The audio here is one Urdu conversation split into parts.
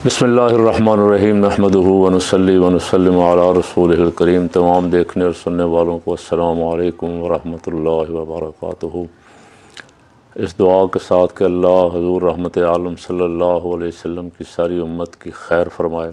بسم اللہ الرحمن الرحیم نحمدہ ونصلی ونسلم علی رسولہ الکریم۔ تمام دیکھنے اور سننے والوں کو السلام علیکم ورحمۃ اللہ وبرکاتہ۔ اس دعا کے ساتھ کہ اللہ حضور رحمت عالم صلی اللہ علیہ وسلم کی ساری امت کی خیر فرمائے۔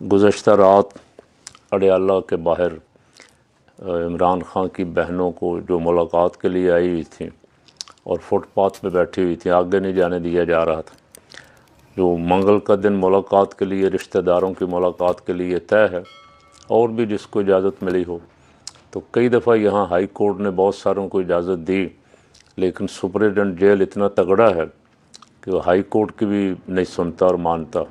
گزشتہ رات اڈیالہ کے باہر عمران خان کی بہنوں کو جو ملاقات کے لیے آئی ہوئی تھیں اور فٹ پاتھ پہ بیٹھی ہوئی تھیں، آگے نہیں جانے دیا جا رہا تھا۔ جو منگل کا دن ملاقات کے لیے، رشتہ داروں کی ملاقات کے لیے طے ہے، اور بھی جس کو اجازت ملی ہو، تو کئی دفعہ یہاں ہائی کورٹ نے بہت ساروں کو اجازت دی، لیکن سپرنٹینڈنٹ جیل اتنا تگڑا ہے کہ وہ ہائی کورٹ کی بھی نہیں سنتا اور مانتا۔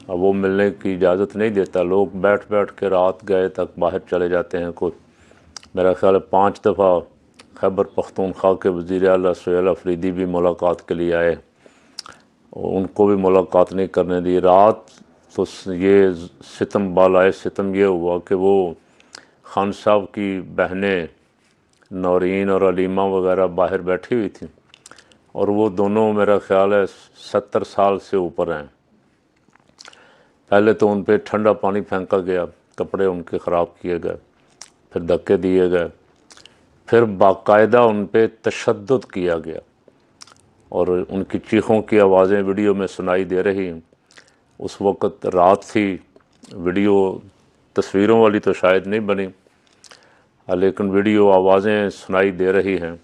اب وہ ملنے کی اجازت نہیں دیتا، لوگ بیٹھ بیٹھ کے رات گئے تک باہر چلے جاتے ہیں۔ کوئی میرا خیال ہے 5 دفعہ خیبر پختونخوا کے وزیر اعلیٰ سہیل آفریدی بھی ملاقات کے لیے آئے، ان کو بھی ملاقات نہیں کرنے دی۔ رات تو یہ ستم بالائے ستم یہ ہوا کہ وہ خان صاحب کی بہنیں نورین اور علیمہ وغیرہ باہر بیٹھی ہوئی تھیں، اور وہ دونوں میرا خیال ہے 70 سال سے اوپر ہیں۔ پہلے تو ان پہ ٹھنڈا پانی پھینکا گیا، کپڑے ان کے خراب کیے گئے، پھر دھکے دیے گئے، پھر باقاعدہ ان پہ تشدد کیا گیا، اور ان کی چیخوں کی آوازیں ویڈیو میں سنائی دے رہی ہیں۔ اس وقت رات تھی، ویڈیو تصویروں والی تو شاید نہیں بنی، لیکن ویڈیو آوازیں سنائی دے رہی ہیں،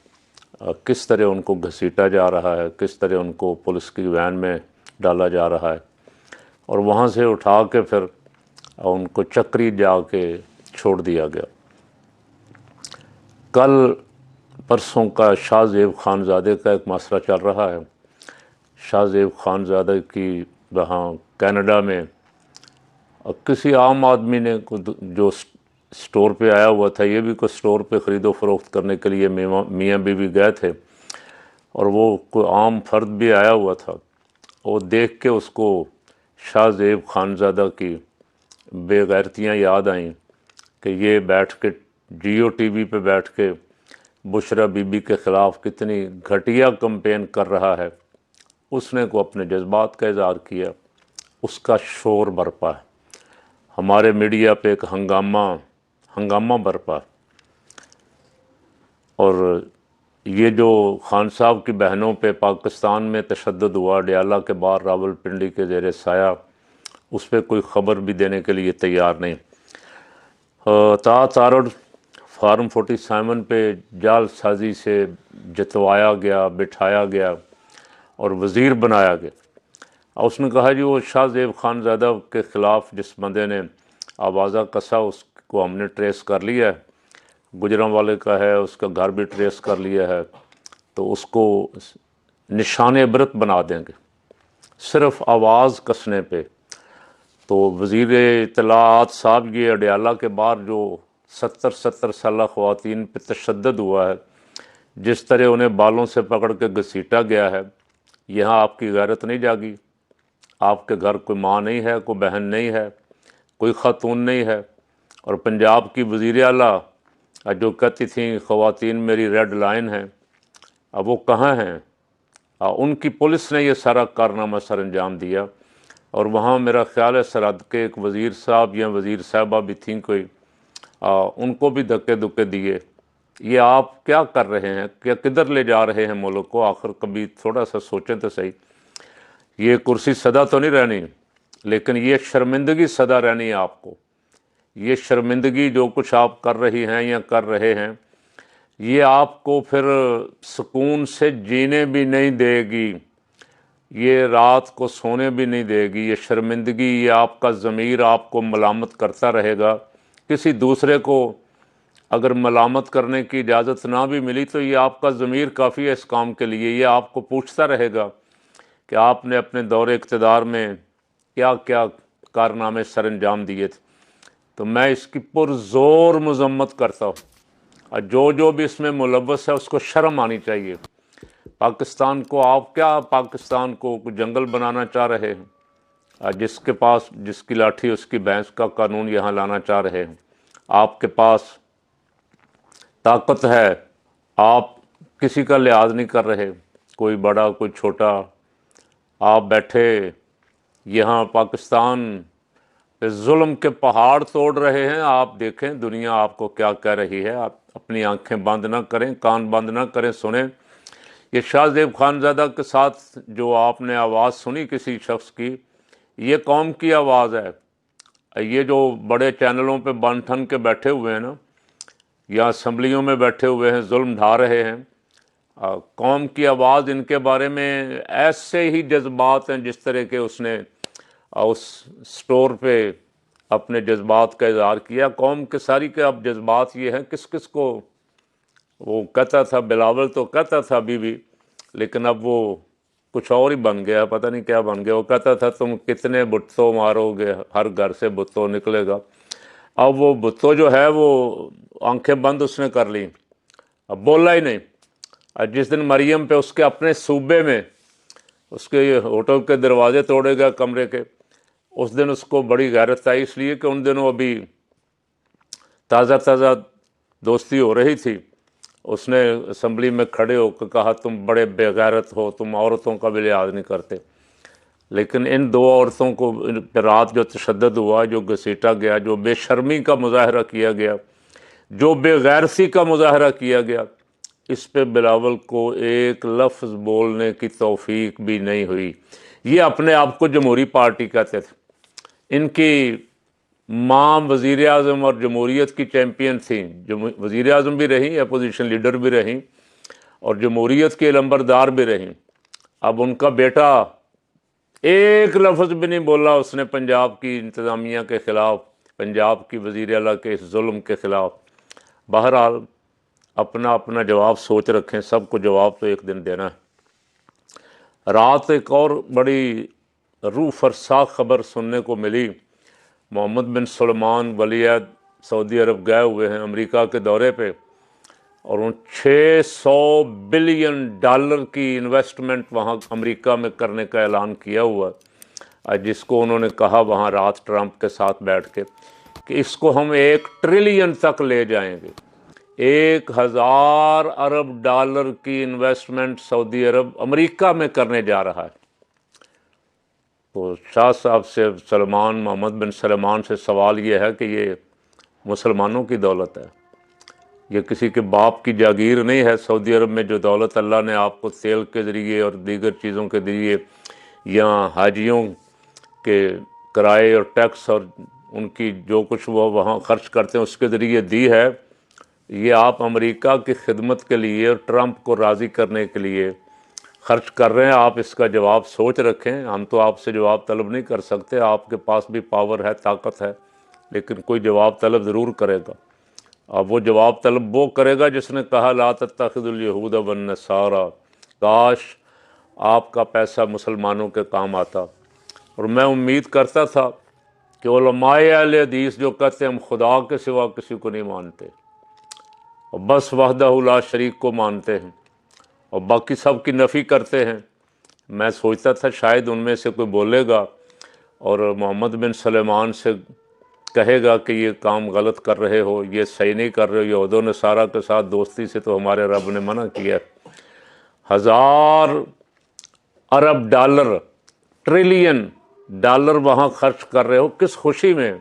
کس طرح ان کو گھسیٹا جا رہا ہے، کس طرح ان کو پولیس کی وین میں ڈالا جا رہا ہے، اور وہاں سے اٹھا کے پھر ان کو چکری جا کے چھوڑ دیا گیا۔ کل پرسوں کا شاہ زیب خانزادے کا ایک مسئلہ چل رہا ہے۔ شاہ زیب خانزادہ کی وہاں کینیڈا میں کسی عام آدمی نے جو سٹور پہ آیا ہوا تھا، یہ بھی کوئی سٹور پہ خرید و فروخت کرنے کے لیے میاں بیوی گئے تھے، اور وہ کوئی عام فرد بھی آیا ہوا تھا، وہ دیکھ کے اس کو شاہ زیب خانزادہ کی بے غیرتیاں یاد آئیں کہ یہ بیٹھ کے جیو ٹی وی پہ بیٹھ کے بشرا بی بی کے خلاف کتنی گھٹیا کمپین کر رہا ہے۔ اس نے کو اپنے جذبات کا اظہار کیا، اس کا شور برپا ہے، ہمارے میڈیا پہ ایک ہنگامہ برپا ہے۔ اور یہ جو خان صاحب کی بہنوں پہ پاکستان میں تشدد ہوا، اڈیالہ کے بعد راول پنڈی کے زیر سایہ، اس پہ کوئی خبر بھی دینے کے لیے تیار نہیں۔ تارڑ فارم 47 پہ جال سازی سے جتوایا گیا، بٹھایا گیا اور وزیر بنایا گیا، اور اس نے کہا جی وہ شاہ زیب خانزادہ کے خلاف جس بندے نے آوازہ کسا، اس کو ہم نے ٹریس کر لیا ہے، گجرانوالے کا ہے، اس کا گھر بھی ٹریس کر لیا ہے، تو اس کو نشان عبرت بنا دیں گے صرف آواز کسنے پہ۔ تو وزیر اطلاعات صاحب، یہ اڈیالہ کے بعد جو 70 سالہ خواتین پہ تشدد ہوا ہے، جس طرح انہیں بالوں سے پکڑ کے گھسیٹا گیا ہے، یہاں آپ کی غیرت نہیں جاگی؟ آپ کے گھر کوئی ماں نہیں ہے، کوئی بہن نہیں ہے، کوئی خاتون نہیں ہے؟ اور پنجاب کی وزیر اعلیٰ جو کہتی تھیں خواتین میری ریڈ لائن ہیں، اب وہ کہاں ہیں؟ ان کی پولیس نے یہ سارا کارنامہ سر انجام دیا، اور وہاں میرا خیال ہے سرحد کے ایک وزیر صاحب یا وزیر صاحبہ بھی تھیں کوئی، ان کو بھی دھکے دکے دیے۔ یہ آپ کیا کر رہے ہیں؟ کیا کدھر لے جا رہے ہیں ملک کو؟ آخر کبھی تھوڑا سا سوچیں تو صحیح۔ یہ کرسی سدا تو نہیں رہنی، لیکن یہ شرمندگی سدا رہنی ہے آپ کو۔ یہ شرمندگی جو کچھ آپ کر رہی ہیں یا کر رہے ہیں، یہ آپ کو پھر سکون سے جینے بھی نہیں دے گی، یہ رات کو سونے بھی نہیں دے گی۔ یہ شرمندگی، یہ آپ کا ضمیر آپ کو ملامت کرتا رہے گا۔ کسی دوسرے کو اگر ملامت کرنے کی اجازت نہ بھی ملی تو یہ آپ کا ضمیر کافی ہے اس کام کے لیے۔ یہ آپ کو پوچھتا رہے گا کہ آپ نے اپنے دور اقتدار میں کیا کیا کارنامے سر انجام دیے تھے۔ تو میں اس کی پرزور مذمت کرتا ہوں، اور جو بھی اس میں ملوث ہے اس کو شرم آنی چاہیے۔ پاکستان کو آپ کیا پاکستان کو جنگل بنانا چاہ رہے ہیں؟ جس کے پاس جس کی لاٹھی اس کی بھینس کا قانون یہاں لانا چاہ رہے ہیں۔ آپ کے پاس طاقت ہے، آپ کسی کا لحاظ نہیں کر رہے، کوئی بڑا کوئی چھوٹا۔ آپ بیٹھے یہاں پاکستان پہ ظلم کے پہاڑ توڑ رہے ہیں. آپ دیکھیں دنیا آپ کو کیا کہہ رہی ہے. آپ اپنی آنکھیں بند نہ کریں, کان بند نہ کریں, سنیں. یہ شاہ زیب خان زادہ کے ساتھ جو آپ نے آواز سنی کسی شخص کی, یہ قوم کی آواز ہے. یہ جو بڑے چینلوں پہ بن ٹھن کے بیٹھے ہوئے ہیں نا, یا اسمبلیوں میں بیٹھے ہوئے ہیں, ظلم ڈھا رہے ہیں, قوم کی آواز ان کے بارے میں ایسے ہی جذبات ہیں جس طرح کے اس نے اس سٹور پہ اپنے جذبات کا اظہار کیا. قوم کے ساری کے اب جذبات یہ ہیں, کس کس کو وہ کہتا تھا, بلاول تو کہتا تھا ابھی بھی, لیکن اب وہ کچھ اور ہی بن گیا, پتہ نہیں کیا بن گیا. وہ کہتا تھا تم کتنے بتوں مارو گے, ہر گھر سے بتوں نکلے گا. اب وہ بتوں جو ہے وہ آنکھیں بند اس نے کر لیں, اب بولا ہی نہیں. جس دن مریم پہ اس کے اپنے صوبے میں اس کے ہوٹل کے دروازے توڑے گئے کمرے کے, اس دن اس کو بڑی غیرت آئی, اس لیے کہ ان دنوں ابھی تازہ تازہ دوستی ہو رہی تھی. اس نے اسمبلی میں کھڑے ہو کے کہا تم بڑے بے غیرت ہو, تم عورتوں کا بھی لحاظ نہیں کرتے. لیکن ان دو عورتوں کو پہ رات جو تشدد ہوا, جو گھسیٹا گیا, جو بے شرمی کا مظاہرہ کیا گیا, جو بے غیرتی کا مظاہرہ کیا گیا, اس پہ بلاول کو ایک لفظ بولنے کی توفیق بھی نہیں ہوئی. یہ اپنے آپ کو جمہوری پارٹی کہتے تھے. ان کی ماں وزیر اعظم اور جمہوریت کی چیمپئن تھیں, وزیر اعظم بھی رہیں, اپوزیشن لیڈر بھی رہیں, اور جمہوریت کے علمبردار بھی رہیں. اب ان کا بیٹا ایک لفظ بھی نہیں بولا اس نے پنجاب کی انتظامیہ کے خلاف, پنجاب کی وزیر اعلیٰ کے اس ظلم کے خلاف. بہرحال اپنا اپنا جواب سوچ رکھیں, سب کو جواب تو ایک دن دینا ہے. رات ایک اور بڑی روح فرسا خبر سننے کو ملی. محمد بن سلمان ولی عہد سعودی عرب گئے ہوئے ہیں امریکہ کے دورے پہ, اور ان $600 بلین کی انویسٹمنٹ وہاں امریکہ میں کرنے کا اعلان کیا ہوا, جس کو انہوں نے کہا وہاں رات ٹرمپ کے ساتھ بیٹھ کے کہ اس کو ہم $1 ٹریلین تک لے جائیں گے. $1000 ارب کی انویسٹمنٹ سعودی عرب امریکہ میں کرنے جا رہا ہے. تو شاہ صاحب سے سلمان, محمد بن سلمان سے سوال یہ ہے کہ یہ مسلمانوں کی دولت ہے, یہ کسی کے باپ کی جاگیر نہیں ہے. سعودی عرب میں جو دولت اللہ نے آپ کو تیل کے ذریعے اور دیگر چیزوں کے ذریعے, یا حاجیوں کے کرائے اور ٹیکس اور ان کی جو کچھ وہ وہاں خرچ کرتے ہیں اس کے ذریعے دی ہے, یہ آپ امریکہ کی خدمت کے لیے اور ٹرمپ کو راضی کرنے کے لیے خرچ کر رہے ہیں. آپ اس کا جواب سوچ رکھیں. ہم تو آپ سے جواب طلب نہیں کر سکتے, آپ کے پاس بھی پاور ہے, طاقت ہے, لیکن کوئی جواب طلب ضرور کرے گا. اب وہ جواب طلب وہ کرے گا جس نے کہا لا تتخذوا اليہود والنصارى, کاش آپ کا پیسہ مسلمانوں کے کام آتا. اور میں امید کرتا تھا کہ علماء اہل حدیث جو کہتے ہیں ہم خدا کے سوا کسی کو نہیں مانتے, اور بس وحدہ لا شریک کو مانتے ہیں, اور باقی سب کی نفی کرتے ہیں, میں سوچتا تھا شاید ان میں سے کوئی بولے گا اور محمد بن سلمان سے کہے گا کہ یہ کام غلط کر رہے ہو, یہ صحیح نہیں کر رہے ہو, یہود و نصارہ کے ساتھ دوستی سے تو ہمارے رب نے منع کیا. $1000 ارب ٹریلین ڈالر وہاں خرچ کر رہے ہو, کس خوشی میں؟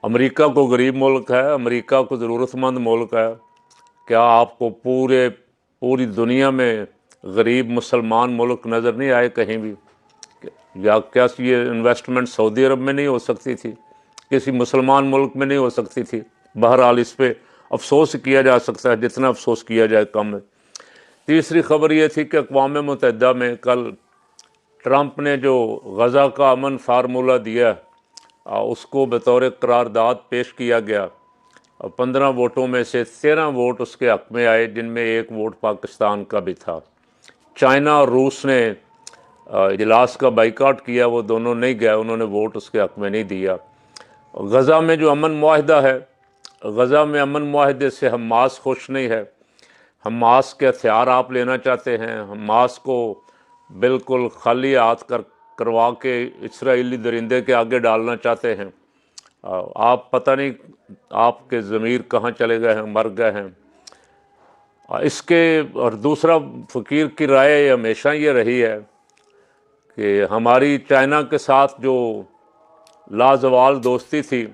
امریکہ کو غریب ملک ہے, امریکہ کو ضرورت مند ملک ہے. کیا آپ کو پوری دنیا میں غریب مسلمان ملک نظر نہیں آئے کہیں بھی؟ یا کیا یہ انویسٹمنٹ سعودی عرب میں نہیں ہو سکتی تھی, کسی مسلمان ملک میں نہیں ہو سکتی تھی؟ بہرحال اس پہ افسوس کیا جا سکتا ہے, جتنا افسوس کیا جائے کم ہے. تیسری خبر یہ تھی کہ اقوام متحدہ میں کل ٹرمپ نے جو غزہ کا امن فارمولہ دیا اس کو بطور قرارداد پیش کیا گیا. 15 ووٹوں میں سے 13 ووٹ اس کے حق میں آئے, جن میں 1 ووٹ پاکستان کا بھی تھا. چائنا اور روس نے اجلاس کا بائیکاٹ کیا, وہ دونوں نہیں گئے, انہوں نے ووٹ اس کے حق میں نہیں دیا. غزہ میں جو امن معاہدہ ہے, غزہ میں امن معاہدے سے حماس خوش نہیں ہے. حماس کے ہتھیار آپ لینا چاہتے ہیں, حماس کو بالکل خالی ہاتھ کروا کے اسرائیلی درندے کے آگے ڈالنا چاہتے ہیں. آپ پتہ نہیں آپ کے ضمیر کہاں چلے گئے ہیں, مر گئے ہیں. اس کے اور دوسرا فقیر کی رائے ہمیشہ یہ رہی ہے کہ ہماری چائنا کے ساتھ جو لازوال دوستی تھی،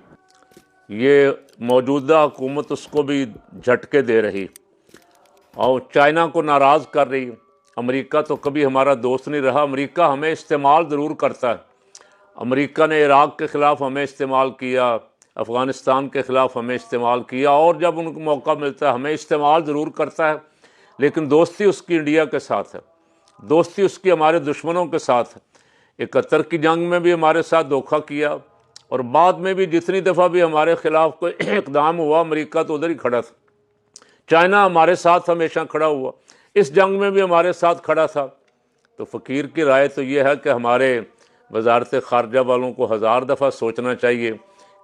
یہ موجودہ حکومت اس کو بھی جھٹکے دے رہی اور چائنا کو ناراض کر رہی۔ امریکہ تو کبھی ہمارا دوست نہیں رہا، امریکہ ہمیں استعمال ضرور کرتا ہے۔ امریکہ نے عراق کے خلاف ہمیں استعمال کیا، افغانستان کے خلاف ہمیں استعمال کیا، اور جب ان کو موقع ملتا ہے ہمیں استعمال ضرور کرتا ہے، لیکن دوستی اس کی انڈیا کے ساتھ ہے، دوستی اس کی ہمارے دشمنوں کے ساتھ ہے۔ 71 کی جنگ میں بھی ہمارے ساتھ دھوکہ کیا، اور بعد میں بھی جتنی دفعہ بھی ہمارے خلاف کوئی اقدام ہوا امریکہ تو ادھر ہی کھڑا تھا۔ چائنا ہمارے ساتھ ہمیشہ کھڑا ہوا، اس جنگ میں بھی ہمارے ساتھ کھڑا تھا۔ تو فقیر کی رائے تو یہ ہے کہ ہمارے وزارت خارجہ والوں کو 1000 دفعہ سوچنا چاہیے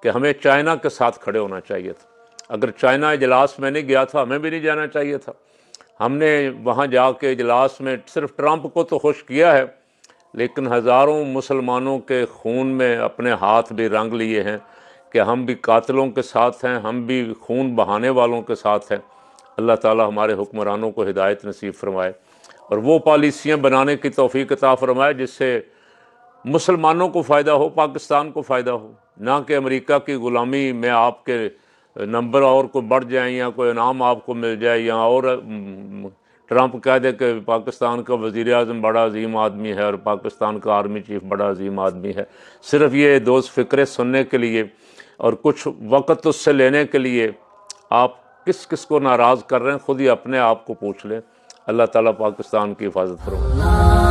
کہ ہمیں چائنا کے ساتھ کھڑے ہونا چاہیے تھا۔ اگر چائنا اجلاس میں نہیں گیا تھا ہمیں بھی نہیں جانا چاہیے تھا۔ ہم نے وہاں جا کے اجلاس میں صرف ٹرمپ کو تو خوش کیا ہے، لیکن ہزاروں مسلمانوں کے خون میں اپنے ہاتھ بھی رنگ لیے ہیں کہ ہم بھی قاتلوں کے ساتھ ہیں، ہم بھی خون بہانے والوں کے ساتھ ہیں۔ اللہ تعالی ہمارے حکمرانوں کو ہدایت نصیب فرمائے اور وہ پالیسیاں بنانے کی توفیق عطا فرمائے جس سے مسلمانوں کو فائدہ ہو، پاکستان کو فائدہ ہو، نہ کہ امریکہ کی غلامی میں آپ کے نمبر اور کو بڑھ جائیں یا کوئی انعام آپ کو مل جائے، یا اور ٹرمپ کہہ دے کہ پاکستان کا وزیر اعظم بڑا عظیم آدمی ہے اور پاکستان کا آرمی چیف بڑا عظیم آدمی ہے، صرف یہ دوست فکرے سننے کے لیے اور کچھ وقت اس سے لینے کے لیے آپ کس کس کو ناراض کر رہے ہیں؟ خود ہی اپنے آپ کو پوچھ لیں۔ اللہ تعالیٰ پاکستان کی حفاظت فرمائے۔